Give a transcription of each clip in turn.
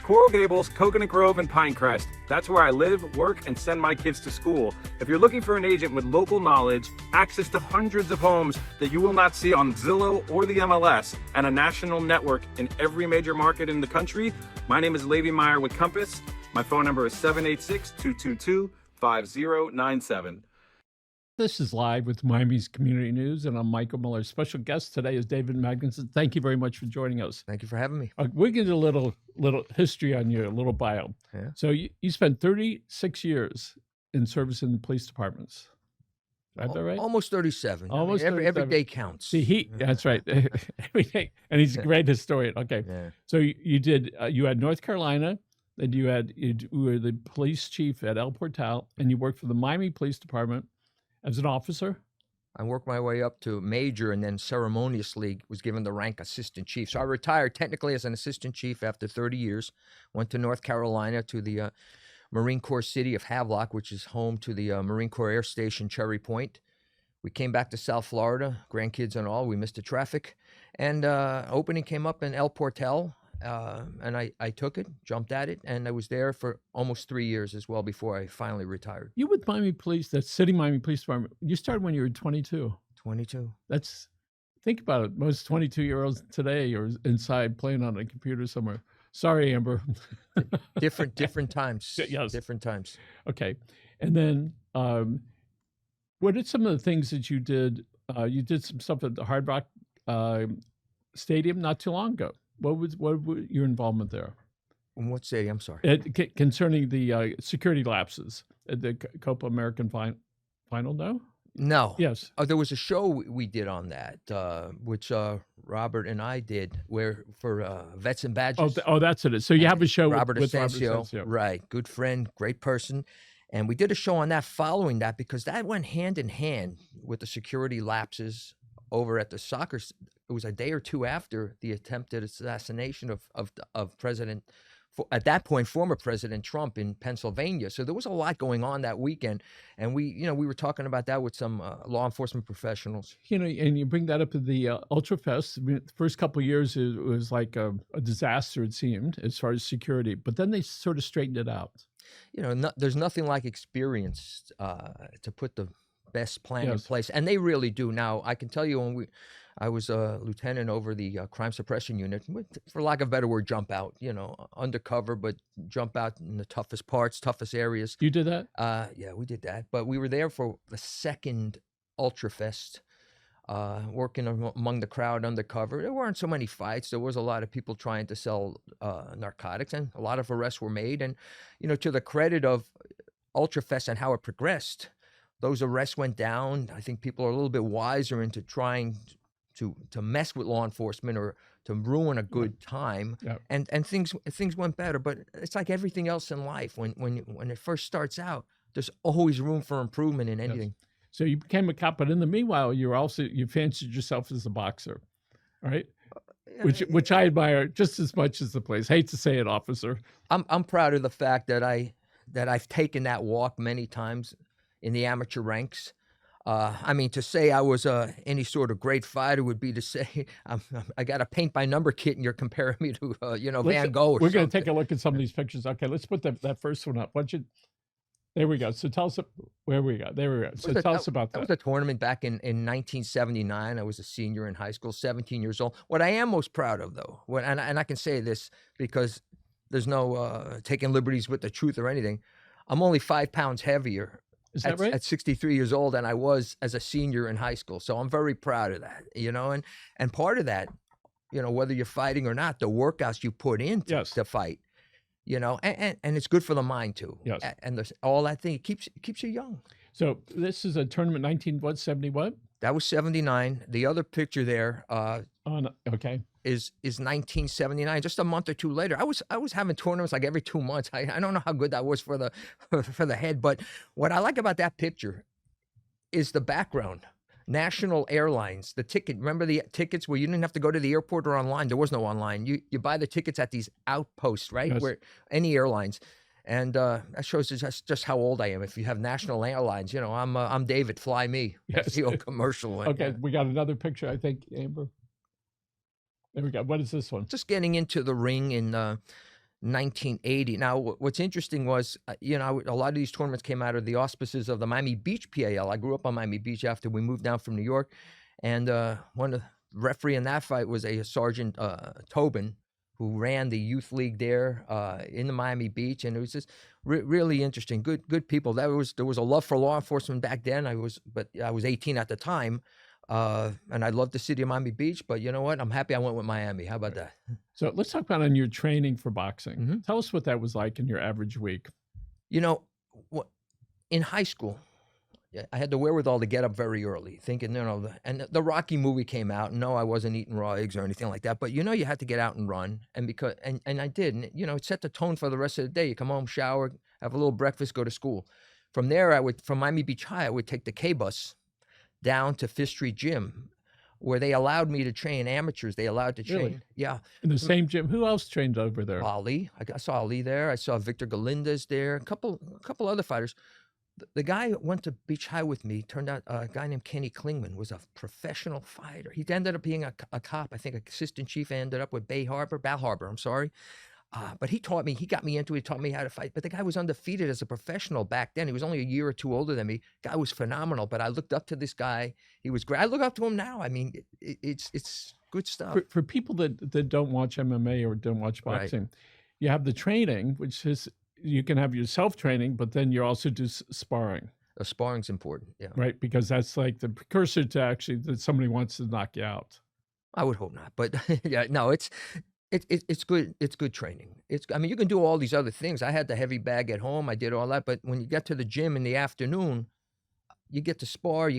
Coral Gables, Coconut Grove, and Pinecrest. That's where I live, work, and send my kids to school. If you're looking for an agent with local knowledge, access to hundreds of homes that you will not see on Zillow or the MLS, and a national network in every major market in the country, my name is Levi Meyer with Compass. My phone number is 786-222-5097. This is Live with Miami's Community News, and I'm Michael Miller. Special guest today is David Magnusson. Thank you very much for joining us. Thank you for having me. We're going to do a little history on you, a little bio. Yeah. So you spent 36 years in service in the police departments. Is that right? Almost 37. Almost every day counts. See, that's right. Every day. And he's a great historian. Okay. Yeah. So you had North Carolina, then you were the police chief at El Portal, and you worked for the Miami Police Department as an officer. I worked my way up to major and then ceremoniously was given the rank assistant chief. So I retired technically as an assistant chief after 30 years, went to North Carolina to the Marine Corps city of Havelock, which is home to the Marine Corps Air Station, Cherry Point. We came back to South Florida, grandkids and all. We missed the traffic. And opening came up in El Portal, and I took it, jumped at it, and I was there for almost 3 years as well before I finally retired. You with Miami Police, that city Miami Police Department, you started when you were 22. 22. Think about it. Most 22-year-olds today are inside playing on a computer somewhere. Sorry, Amber. Different times. Yes. Different times. Okay. And then what are some of the things that you did? You did some stuff at the Hard Rock Stadium not too long ago. What was your involvement there? In what stadium? I'm sorry. Concerning the security lapses at the Copa American final, no? No. Yes. There was a show we did on that, which Robert and I did, where for Vets and Badges. Oh, that's it. So you have a show with Robert Asensio. Right. Good friend, great person. And we did a show on that following that because that went hand in hand with the security lapses over at the soccer. It was a day or two after the attempted assassination of President, at that point, former President Trump in Pennsylvania. So there was a lot going on that weekend. And we were talking about that with some law enforcement professionals. And you bring that up at the Ultra Fest. I mean, the first couple of years, it was like a disaster, it seemed, as far as security. But then they sort of straightened it out. There's nothing like experience to put the best plan in place. And they really do. Now, I can tell you I was a lieutenant over the crime suppression unit, for lack of a better word, jump out, undercover, but jump out in the toughest parts, toughest areas. You did that? Yeah, we did that. But we were there for the second Ultra Fest, working among the crowd undercover. There weren't so many fights. There was a lot of people trying to sell narcotics, and a lot of arrests were made. And, to the credit of Ultra Fest and how it progressed, those arrests went down. I think people are a little bit wiser into trying to mess with law enforcement or to ruin a good time, and things went better. But it's like everything else in life. When it first starts out, there's always room for improvement in anything. Yes. So you became a cop, but in the meanwhile, you fancied yourself as a boxer, right? Which I admire just as much as the place. Hate to say it, officer. I'm proud of the fact that I've taken that walk many times in the amateur ranks. To say I was any sort of great fighter would be to say I got a paint-by-number kit and you're comparing me to, Van Gogh or We're going to something. take a look at some of these pictures. Okay, let's put that first one up. There we go. So tell us where we go. There we go. So tell us about that. That was a tournament back in 1979. I was a senior in high school, 17 years old. What I am most proud of, though, and I can say this because there's no taking liberties with the truth or anything, I'm only 5 pounds heavier. Is that right? At 63 years old than I was as a senior in high school. So I'm very proud of that, and part of that, whether you're fighting or not, the workouts you put in to fight, and it's good for the mind too. Yes. And all that thing, it keeps you young. So this is a tournament 1970 what? That was 79. The other picture there okay. is 1979. Just a month or two later, I was having tournaments like every 2 months. I don't know how good that was for the head, but what I like about that picture is the background. National Airlines, the ticket. Remember the tickets where you didn't have to go to the airport or online? There was no online. You buy the tickets at these outposts, right? Yes. Where any airlines. And that shows just how old I am. If you have National Airlines, I'm David, fly me. Yes. That's the old commercial one. Okay, we got another picture, I think, Amber. There we go. What is this one? Just getting into the ring in 1980. Now, what's interesting was, a lot of these tournaments came out of the auspices of the Miami Beach PAL. I grew up on Miami Beach after we moved down from New York, and one of the referee in that fight was a Sergeant Tobin, who ran the youth league there in the Miami Beach, and it was just really interesting. Good people. There was a love for law enforcement back then. I was 18 at the time. And I love the city of Miami Beach, but you know what? I'm happy I went with Miami. How about that? So let's talk about on your training for boxing. Mhm. Tell us what that was like in your average week. You know, in high school, I had the wherewithal to get up very early, thinking, and the Rocky movie came out. No, I wasn't eating raw eggs or anything like that, but you had to get out and run, and I did, and it set the tone for the rest of the day. You come home, shower, have a little breakfast, go to school. From there, from Miami Beach High, I would take the K bus down to Fifth Street Gym, where they allowed me to train amateurs. They allowed to train. Really? Yeah. In the same gym? Who else trained over there? Ali. I saw Ali there. I saw Victor Galindez there. A couple other fighters. The guy who went to Beach High with me, turned out a guy named Kenny Klingman was a professional fighter. He ended up being a cop. I think assistant chief, ended up with Bal Harbor, I'm sorry. But he got me into it, he taught me how to fight. But the guy was undefeated as a professional back then. He was only a year or two older than me. Guy was phenomenal, but I looked up to this guy. He was great. I look up to him now. I mean, it's good stuff. For people that don't watch MMA or don't watch Right. boxing, you have the training, which is you can have your self-training, but then you also do sparring, The sparring's important, yeah. right? Because that's like the precursor to actually that somebody wants to knock you out. I would hope not, but yeah, no, it's good. It's good training. I mean, you can do all these other things. I had the heavy bag at home. I did all that, but when you get to the gym in the afternoon, you get to spar.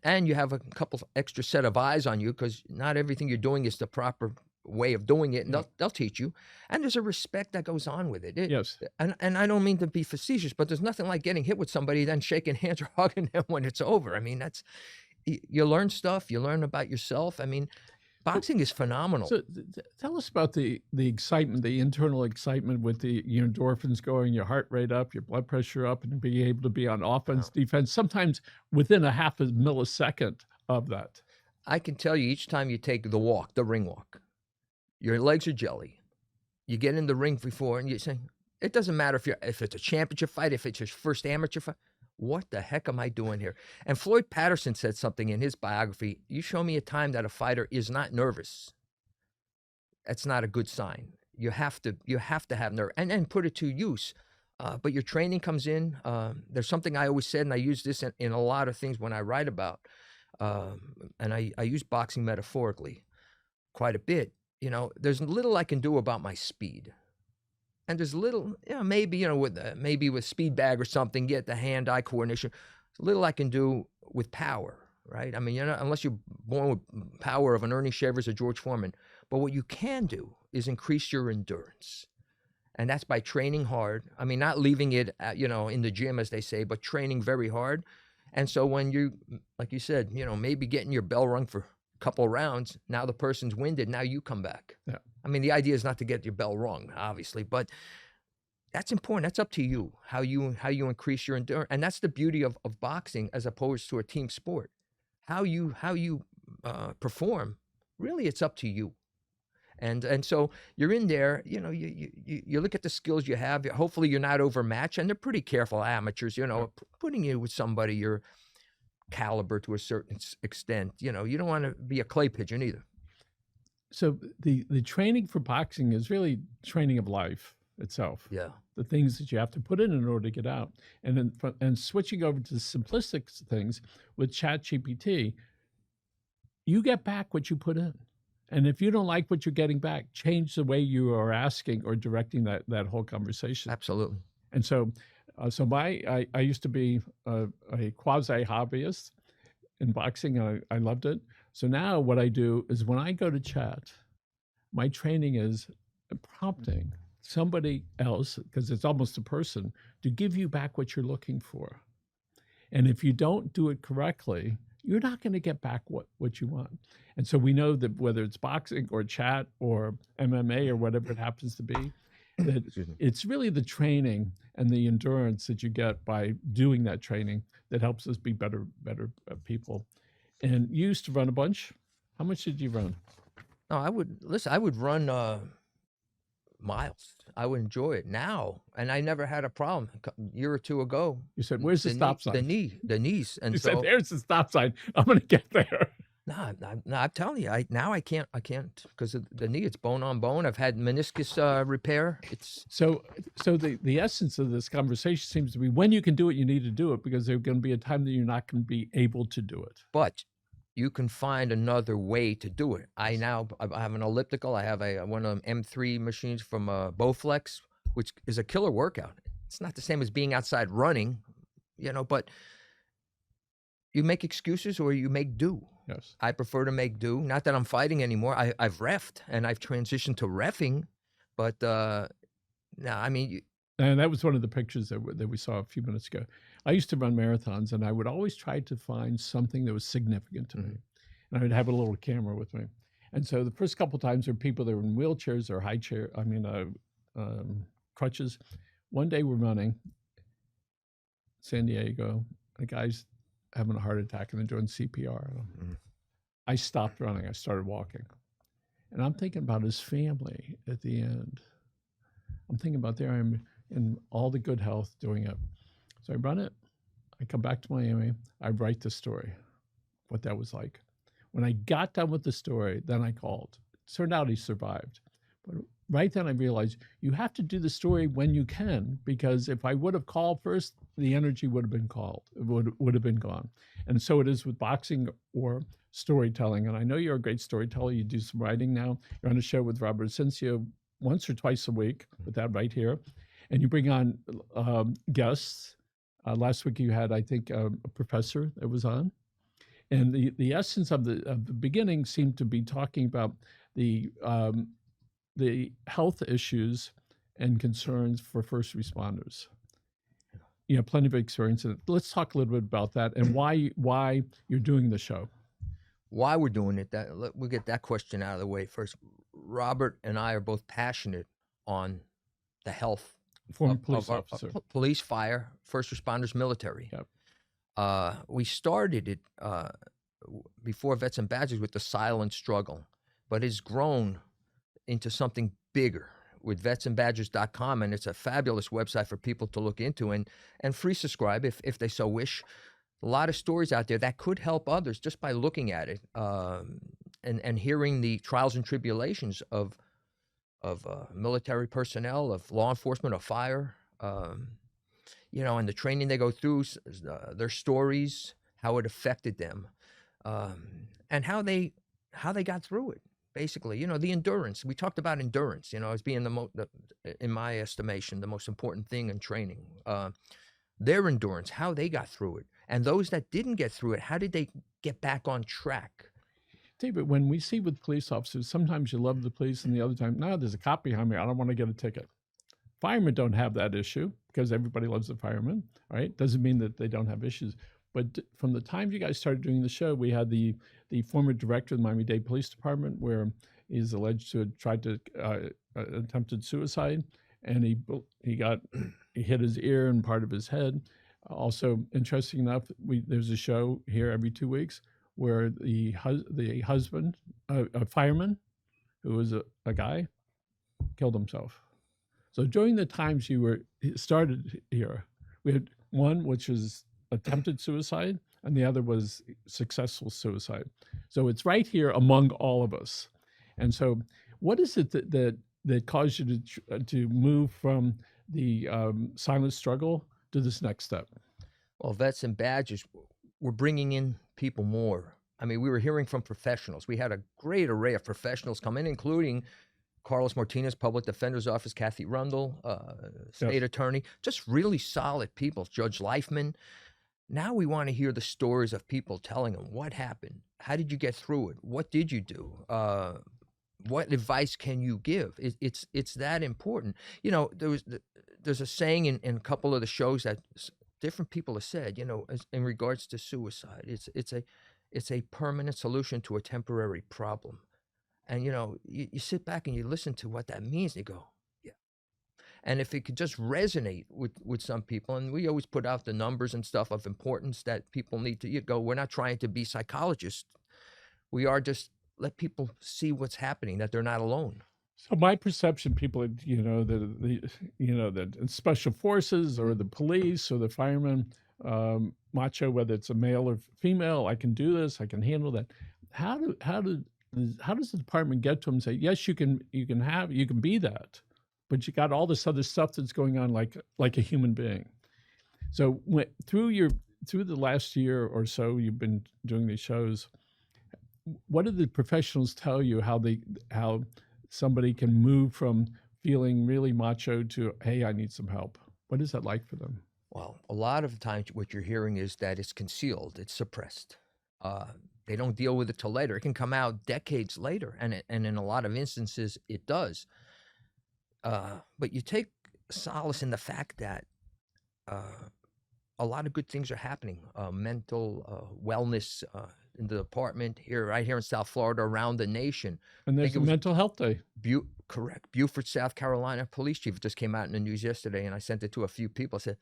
And you have a couple extra set of eyes on you, because not everything you're doing is the proper way of doing it. And they'll teach you. And there's a respect that goes on with it. Yes. And I don't mean to be facetious, but there's nothing like getting hit with somebody, then shaking hands or hugging them when it's over. I mean, you learn stuff. You learn about yourself. I mean, boxing is phenomenal. So tell us about the excitement, the internal excitement with your endorphins going, your heart rate up, your blood pressure up, and being able to be on offense, defense, sometimes within a half a millisecond of that. I can tell you, each time you take the ring walk, your legs are jelly. You get in the ring before, and you say, it doesn't matter if it's a championship fight, if it's your first amateur fight. What the heck am I doing here? And Floyd Patterson said something in his biography. You show me a time that a fighter is not nervous, that's not a good sign. You have to have nerve and put it to use. But your training comes in. There's something I always said, and I use this in a lot of things when I write about. And I use boxing metaphorically quite a bit. There's little I can do about my speed. And there's little, maybe, with speed bag or something, get the hand-eye coordination. Little I can do with power, right? I mean, unless you're born with power of an Ernie Shavers or George Foreman. But what you can do is increase your endurance. And that's by training hard. I mean, not leaving it, in the gym, as they say, but training very hard. And so when you, like you said, maybe getting your bell rung for a couple of rounds, now the person's winded, now you come back. Yeah. I mean, the idea is not to get your bell rung, obviously, but that's important. That's up to you, how you increase your endurance. And that's the beauty of boxing as opposed to a team sport. How you perform, really, it's up to you. And so you're in there, you look at the skills you have. Hopefully you're not overmatched, and they're pretty careful amateurs, putting you with somebody your caliber to a certain extent. You don't want to be a clay pigeon either. So the training for boxing is really training of life itself. Yeah. The things that you have to put in order to get out. And switching over to simplistic things with ChatGPT, you get back what you put in. And if you don't like what you're getting back, change the way you are asking or directing that whole conversation. Absolutely. And so I used to be a quasi hobbyist in boxing. I loved it. So now what I do is when I go to chat, my training is prompting somebody else, because it's almost a person, to give you back what you're looking for. And if you don't do it correctly, you're not going to get back what you want. And so we know that whether it's boxing or chat or MMA or whatever it happens to be, that it's really the training and the endurance that you get by doing that training that helps us be better people. And you used to run a bunch. How much did you run? No, I would run miles. I would enjoy it now, and I never had a problem. A year or two ago, You said, "Where's the stop sign?" the knees, and You so said, "There's the stop sign. I'm going to get there." no, I'm telling you, I can't because of the knee. It's bone on bone. I've had meniscus repair. It's So the essence of this conversation seems to be when you can do it, you need to do it because there's going to be a time that you're not going to be able to do it. but you can find another way to do it. I have an elliptical. I have one of them M3 machines from Bowflex, which is a killer workout. It's not the same as being outside running, but you make excuses or you make do. Yes. I prefer to make do. Not that I'm fighting anymore. I've reffed and I've transitioned to reffing, but no, I mean. And that was one of the pictures that we saw a few minutes ago. I used to run marathons, and I would always try to find something that was significant to me. And I would have a little camera with me. And so the first couple of times there were people that were in wheelchairs or crutches. One day we're running San Diego. The guy's having a heart attack, and they're doing CPR. I stopped running. I started walking. And I'm thinking about his family at the end. I'm thinking about there I am in all the good health doing it. So I run it. I come back to Miami. I write the story, what that was like. When I got done with the story, then I called. It turned out he survived. But right then I realized you have to do the story when you can, because if I would have called first, the energy would have been would have been gone. And so it is with boxing or storytelling. And I know you're a great storyteller. You do some writing now. You're on a show with Robert Asensio once or twice a week with that right here. And you bring on guests. Last week you had, I think, a professor that was on. And the essence of the beginning seemed to be talking about the health issues and concerns for first responders. You have plenty of experience in it. Let's talk a little bit about that and why you're doing the show. Why we're doing it, we'll get that question out of the way first. Robert and I are both passionate on the health Former police officer. Police, fire, first responders, military. Yep. We started it before Vets and Badges with the silent struggle, but it's grown into something bigger with vetsandbadges.com, and it's a fabulous website for people to look into and free subscribe if they so wish. A lot of stories out there that could help others just by looking at it and hearing the trials and tribulations of military personnel, of law enforcement, of fire, and the training they go through, their stories, how it affected them, and how they got through it. Basically, the endurance. We talked about endurance, as being in my estimation, the most important thing in training. Their endurance, how they got through it. And those that didn't get through it, how did they get back on track? David, when we see with police officers, sometimes you love the police and the other time, no, there's a cop behind me. I don't want to get a ticket. Firemen don't have that issue because everybody loves the firemen, right? Doesn't mean that they don't have issues. But from the time you guys started doing the show, we had the former director of the Miami-Dade Police Department, where he's alleged to have tried to attempted suicide, and he hit his ear and part of his head. Also, interesting enough, there's a show here every 2 weeks where the husband, a fireman, who was a guy, killed himself. So during the times you started here, we had one which was attempted suicide, and the other was successful suicide. So it's right here among all of us. And so, what is it that caused you to move from the silent struggle to this next step? Well, Vets and Badges, we're bringing in people more. I mean, we were hearing from professionals. We had a great array of professionals come in, including Carlos Martinez, Public Defender's Office, Kathy Rundle, State Attorney, just really solid people, Judge Leifman. Now we want to hear the stories of people telling them what happened. How did you get through it? What did you do? What advice can you give? It's that important. There's a saying in a couple of the shows that different people have said, in regards to suicide, it's a permanent solution to a temporary problem. And, you sit back and you listen to what that means and you go, yeah. And if it could just resonate with some people, and we always put out the numbers and stuff of importance that people need to go, we're not trying to be psychologists. We are just let people see what's happening, that they're not alone. So my perception, people, the special forces or the police or the firemen, macho, whether it's a male or female, I can do this, I can handle that. How does the department get to them and say, yes, you can be that, but you got all this other stuff that's going on like a human being. So through the last year or so you've been doing these shows, what do the professionals tell you how somebody can move from feeling really macho to, hey, I need some help? What is that like for them? Well, a lot of the times what you're hearing is that it's concealed, it's suppressed. They don't deal with it till later. It can come out decades later, and in a lot of instances it does. But you take solace in the fact that a lot of good things are happening. Mental wellness in the department right here in South Florida, around the nation. And there's a mental health day. Correct. Beaufort, South Carolina police chief just came out in the news yesterday, and I sent it to a few people. I said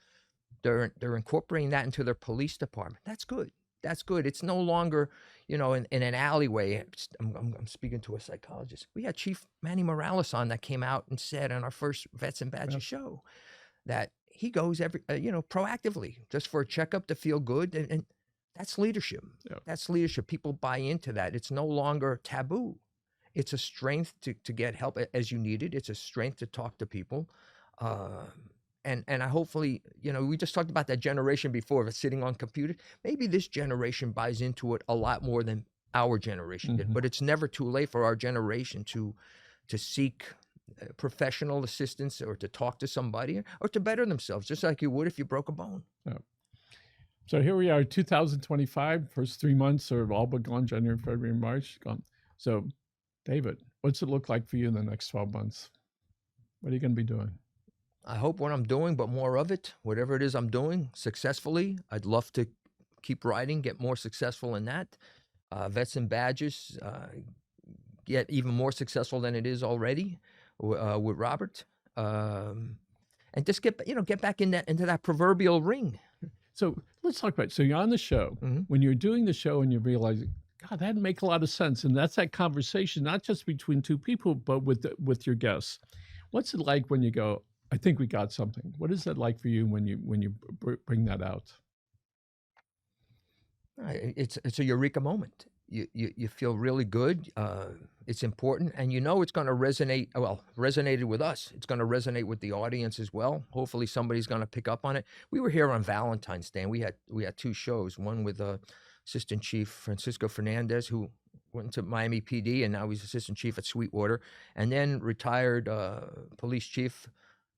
they're incorporating that into their police department. That's good. That's good. It's no longer, in an alleyway. I'm speaking to a psychologist. We had Chief Manny Morales on that came out and said on our first Vets and Badges show that he goes proactively just for a checkup to feel good. And that's leadership. Yeah. That's leadership. People buy into that. It's no longer taboo. It's a strength to get help as you need it. It's a strength to talk to people. And I hopefully, we just talked about that generation before of sitting on computers. Maybe this generation buys into it a lot more than our generation did. But it's never too late for our generation to seek professional assistance or to talk to somebody or to better themselves, just like you would if you broke a bone. Yeah. So here we are, 2025, first 3 months are all but gone, January, February, March, gone. So, David, what's it look like for you in the next 12 months? What are you going to be doing? I hope what I'm doing, but more of it, whatever it is I'm doing successfully. I'd love to keep writing, get more successful in that. Vets and Badges, get even more successful than it is already with Robert. And just get back into that proverbial ring. So let's talk about it. So you're on the show. When you're doing the show and you realize, God, that didn't make a lot of sense. And that's that conversation, not just between two people, but with your guests. What's it like when you go, I think we got something? What is that like for you when you bring that out? It's a eureka moment. You feel really good. It's important, and it's going to resonate. Well, resonated with us. It's going to resonate with the audience as well. Hopefully, somebody's going to pick up on it. We were here on Valentine's Day, and we had two shows. One with Assistant Chief Francisco Fernandez, who went to Miami PD, and now he's Assistant Chief at Sweetwater, and then retired Police Chief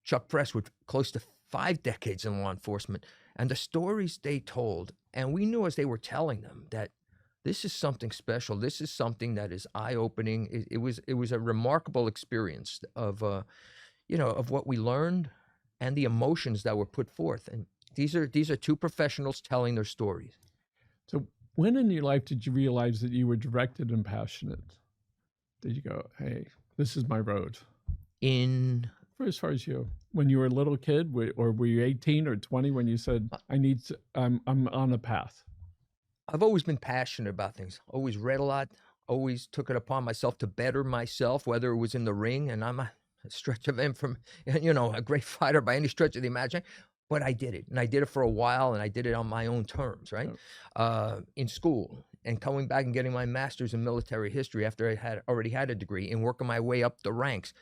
Chuck Press with close to 5 decades in law enforcement, and the stories they told, and we knew as they were telling them that this is something special. This is something that is eye-opening. It was a remarkable experience of what we learned and the emotions that were put forth. And these are two professionals telling their stories. So when in your life did you realize that you were directed and passionate? Did you go, hey, this is my road? As far as you, when you were a little kid, or were you 18 or 20 when you said, I'm on a path? I've always been passionate about things, always read a lot, always took it upon myself to better myself, whether it was in the ring, and I'm a stretch of a great fighter by any stretch of the imagination, but I did it, and I did it for a while, and I did it on my own terms, right? In school, and coming back and getting my master's in military history after I already had a degree, and working my way up the ranks.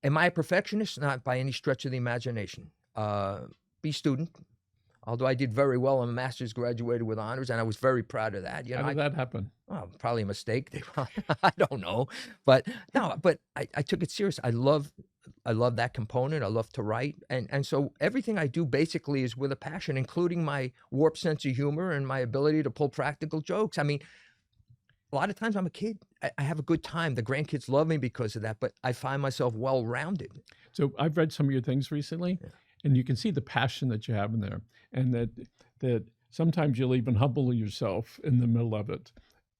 Am I a perfectionist? Not by any stretch of the imagination. Be student. Although I did very well in a master's, graduated with honors, and I was very proud of that. How did that happen? Well, probably a mistake. I don't know, but no. But I took it serious. I love that component. I love to write, and so everything I do basically is with a passion, including my warped sense of humor and my ability to pull practical jokes. I mean, a lot of times I'm a kid. I have a good time. The grandkids love me because of that, but I find myself well-rounded. So I've read some of your things recently. Yeah. And you can see the passion that you have in there, and that sometimes you'll even humble yourself in the middle of it.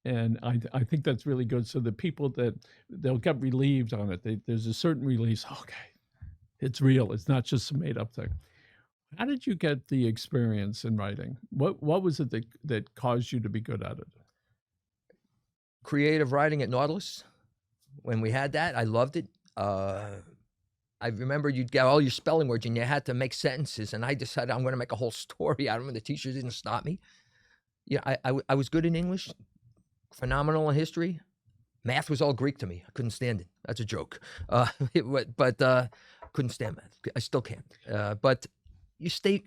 And I think that's really good. So the people they'll get relieved on it. There's a certain release. Okay, it's real. It's not just a made up thing. How did you get the experience in writing? What was it that caused you to be good at it? Creative writing at Nautilus. When we had that, I loved it. I remember you'd get all your spelling words and you had to make sentences. And I decided I'm going to make a whole story out of them. The teacher didn't stop me. Yeah, I was good in English, phenomenal in history. Math was all Greek to me. I couldn't stand it. That's a joke. Couldn't stand math. I still can't. But you stick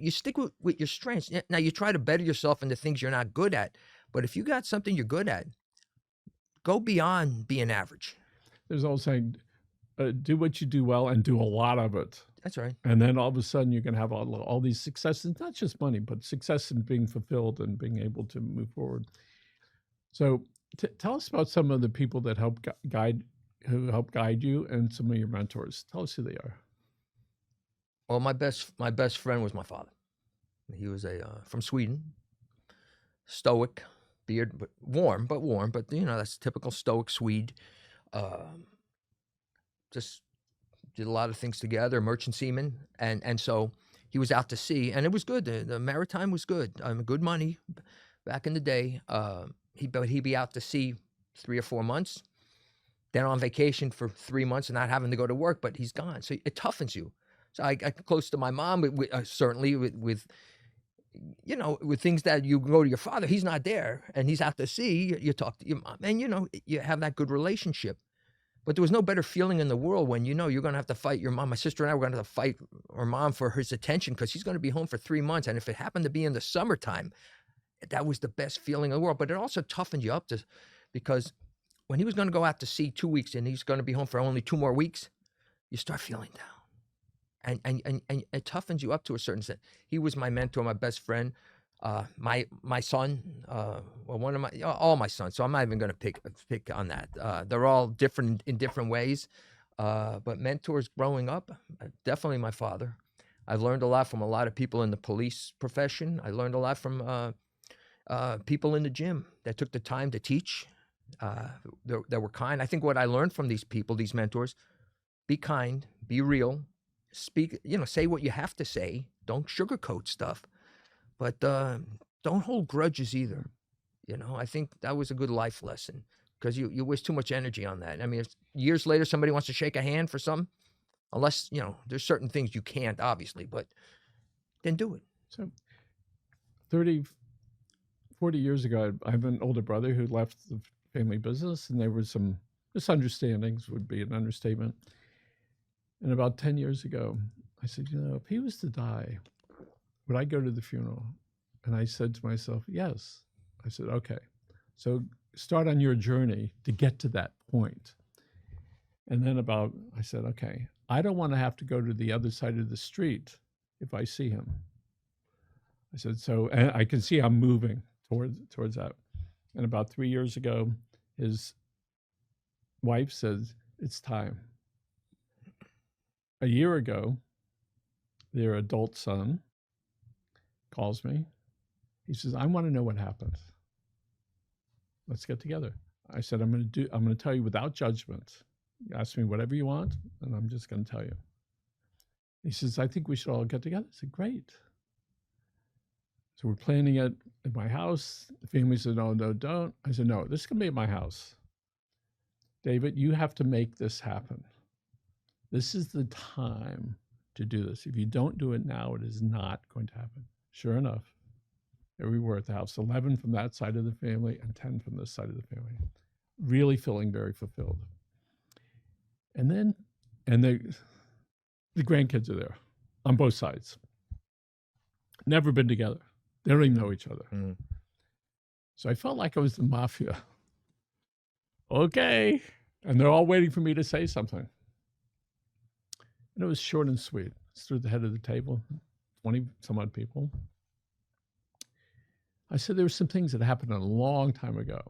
with your strengths. Now you try to better yourself in the things you're not good at. But if you got something you're good at, go beyond being average. There's always saying, do what you do well and do a lot of it. That's right. And then all of a sudden you're going to have all these successes, not just money, but success in being fulfilled and being able to move forward. So tell us about some of the people that help guide you and some of your mentors. Tell us who they are. Well, my best friend was my father. He was from Sweden, stoic, beard, but warm, but that's typical stoic Swede. Just did a lot of things together, merchant seaman, and so he was out to sea, and it was good. The maritime was good. Good money back in the day. He'd be out to sea 3 or 4 months, then on vacation for 3 months and not having to go to work, but he's gone. So it toughens you. So I got close to my mom, certainly with things that you go to your father, he's not there, and he's out to sea. You talk to your mom, and you have that good relationship. But there was no better feeling in the world when you're going to have to fight your mom. My sister and I were going to have to fight our mom for his attention because he's going to be home for 3 months. And if it happened to be in the summertime, that was the best feeling in the world. But it also toughened you up because when he was going to go out to sea 2 weeks and he's going to be home for only 2 more weeks, you start feeling down. And it toughens you up to a certain extent. He was my mentor, my best friend. My son, all my sons. So I'm not even going to pick on that. They're all different in different ways. But mentors growing up, definitely my father. I've learned a lot from a lot of people in the police profession. I learned a lot from people in the gym that took the time to teach. That were kind. I think what I learned from these people, these mentors, be kind, be real, speak. Say what you have to say. Don't sugarcoat stuff. But don't hold grudges either. I think that was a good life lesson because you waste too much energy on that. I mean, if years later somebody wants to shake a hand for something, unless, there's certain things you can't, obviously, but then do it. So 30, 40 years ago, I have an older brother who left the family business, and there were some misunderstandings, would be an understatement. And about 10 years ago, I said, if he was to die, would I go to the funeral? And I said to myself, yes. I said, okay. So start on your journey to get to that point. And then I said, okay, I don't want to have to go to the other side of the street if I see him. I said, and I can see I'm moving towards that. And about 3 years ago, his wife said, it's time. A year ago, their adult son calls me. He says, I want to know what happened. Let's get together. I said, I'm going to tell you without judgment. You ask me whatever you want, and I'm just going to tell you. He says, I think we should all get together. I said, great. So we're planning it at my house. The family said, no, don't. I said, no, this is going to be at my house. David, you have to make this happen. This is the time to do this. If you don't do it now, it is not going to happen. Sure enough, there we were at the house, 11 from that side of the family and 10 from this side of the family, really feeling very fulfilled. And then, the grandkids are there on both sides. Never been together. They don't even know each other. Mm. So I felt like I was the mafia. Okay. And they're all waiting for me to say something. And it was short and sweet. It's through the head of the table, 20 some odd people. I said there were some things that happened a long time ago,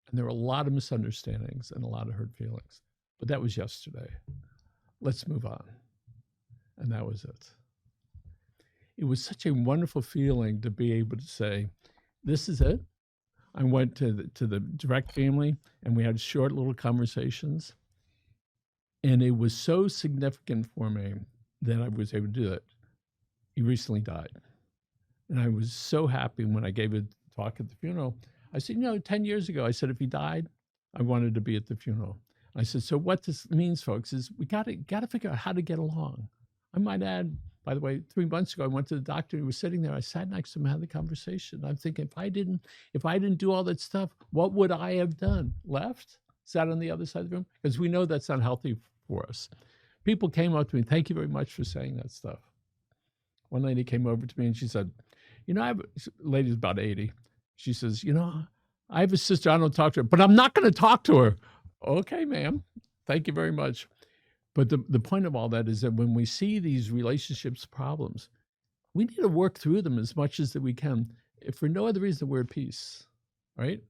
and there were a lot of misunderstandings and a lot of hurt feelings. But that was yesterday. Let's move on. And that was it. It was such a wonderful feeling to be able to say, this is it. I went to the direct family, and we had short little conversations. And it was so significant for me that I was able to do it. He recently died. And I was so happy when I gave a talk at the funeral. I said, 10 years ago, I said, if he died, I wanted to be at the funeral. I said, so what this means, folks, is we got to figure out how to get along. I might add, by the way, 3 months ago, I went to the doctor. He was sitting there. I sat next to him and had the conversation. I'm thinking, if I didn't do all that stuff, what would I have done? Left? Sat on the other side of the room? Because we know that's not healthy for us. People came up to me, thank you very much for saying that stuff. One lady came over to me and she said, lady's about 80. She says, I have a sister, I don't talk to her, but I'm not going to talk to her. Okay, ma'am. Thank you very much. But the point of all that is that when we see these relationships problems, we need to work through them as much as that we can, if for no other reason we're at peace, right?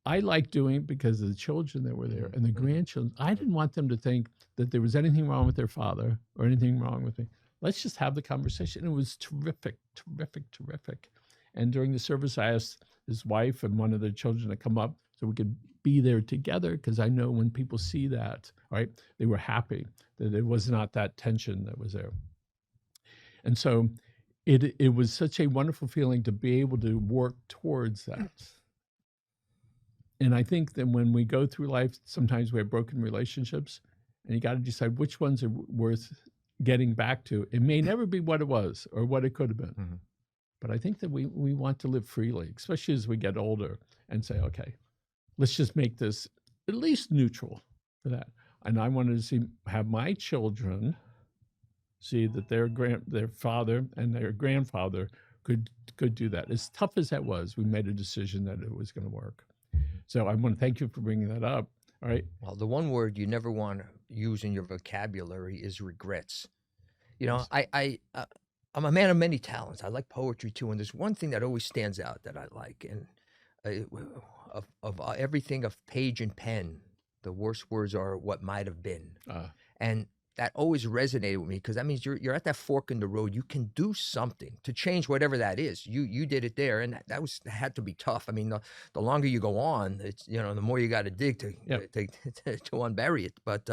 I like doing it because of the children that were there and the grandchildren. I didn't want them to think that there was anything wrong with their father or anything wrong with me. Let's just have the conversation. It was terrific, terrific, terrific. And during the service, I asked his wife and one of their children to come up so we could be there together, because I know when people see that, right, they were happy that it was not that tension that was there. And so it was such a wonderful feeling to be able to work towards that. And I think that when we go through life, sometimes we have broken relationships, and you got to decide which ones are worth getting back to. It may never be what it was or what it could have been. Mm-hmm. But I think that we want to live freely, especially as we get older, and say, okay, let's just make this at least neutral for that. And I wanted to have my children see that their father and their grandfather could do that. As tough as that was, we made a decision that it was going to work. So I want to thank you for bringing that up. All right. Well, the one word you never want to use in your vocabulary is regrets. Yes. I'm a man of many talents. I like poetry too, and there's one thing that always stands out that I like, and of everything of page and pen, the worst words are what might have been, and that always resonated with me, because that means you're at that fork in the road. You can do something to change whatever that is. You did it there, and that had to be tough. I mean, the longer you go on, it's the more you got to dig to unbury it. But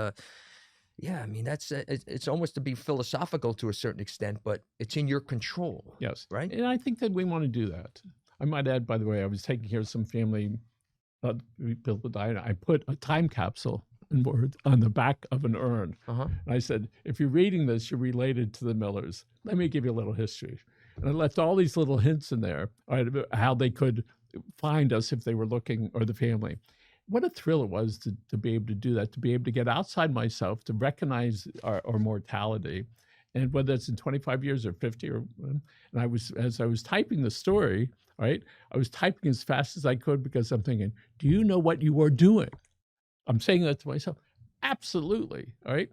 yeah, I mean, that's it's almost to be philosophical to a certain extent, but it's in your control. Yes, right. And I think that we want to do that. I might add, by the way, I was taking care of some family people died. I put a time capsule in words on the back of an urn. And I said, if you're reading this, you're related to the Millers. Let me give you a little history. And I left all these little hints in there, right, about how they could find us if they were looking, or the family. What a thrill it was to be able to do that, to be able to get outside myself, to recognize our mortality. And whether it's in 25 years or 50, and as I was typing the story, right, I was typing as fast as I could, because I'm thinking, do you know what you are doing? I'm saying that to myself. Absolutely. All right.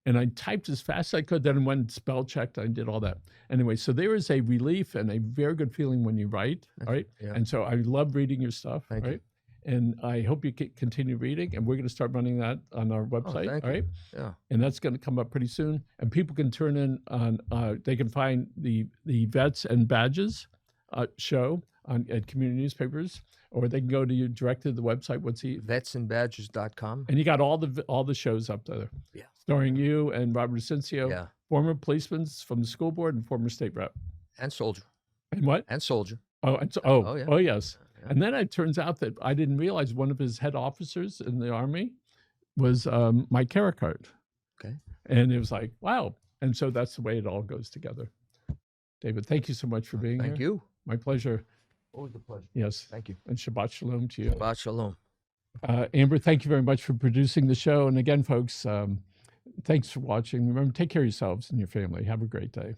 And I typed as fast as I could, then went spell checked. I did all that. Anyway, so there is a relief and a very good feeling when you write. All right. Yeah. And so I love reading your stuff. Thank you. And I hope you continue reading. And we're going to start running that on our website. All right. Yeah. And that's going to come up pretty soon. And people can turn in on, they can find the Vets and Badges show at community newspapers, or they can go to directly to the website. vetsandbadges.com. And you got all the shows up there. Yeah. Starring you and Robert Asencio, former policemen from the school board and former state rep. And soldier. And what? And soldier. Oh, oh yes. Yeah. And then it turns out that I didn't realize one of his head officers in the Army was Mike Carricart. Okay. And it was like, wow. And so that's the way it all goes together. David, thank you so much for being here. Thank you. My pleasure. Always a pleasure. Yes. Thank you. And Shabbat Shalom to you. Shabbat Shalom. Amber, thank you very much for producing the show. And again, folks, thanks for watching. Remember, take care of yourselves and your family. Have a great day.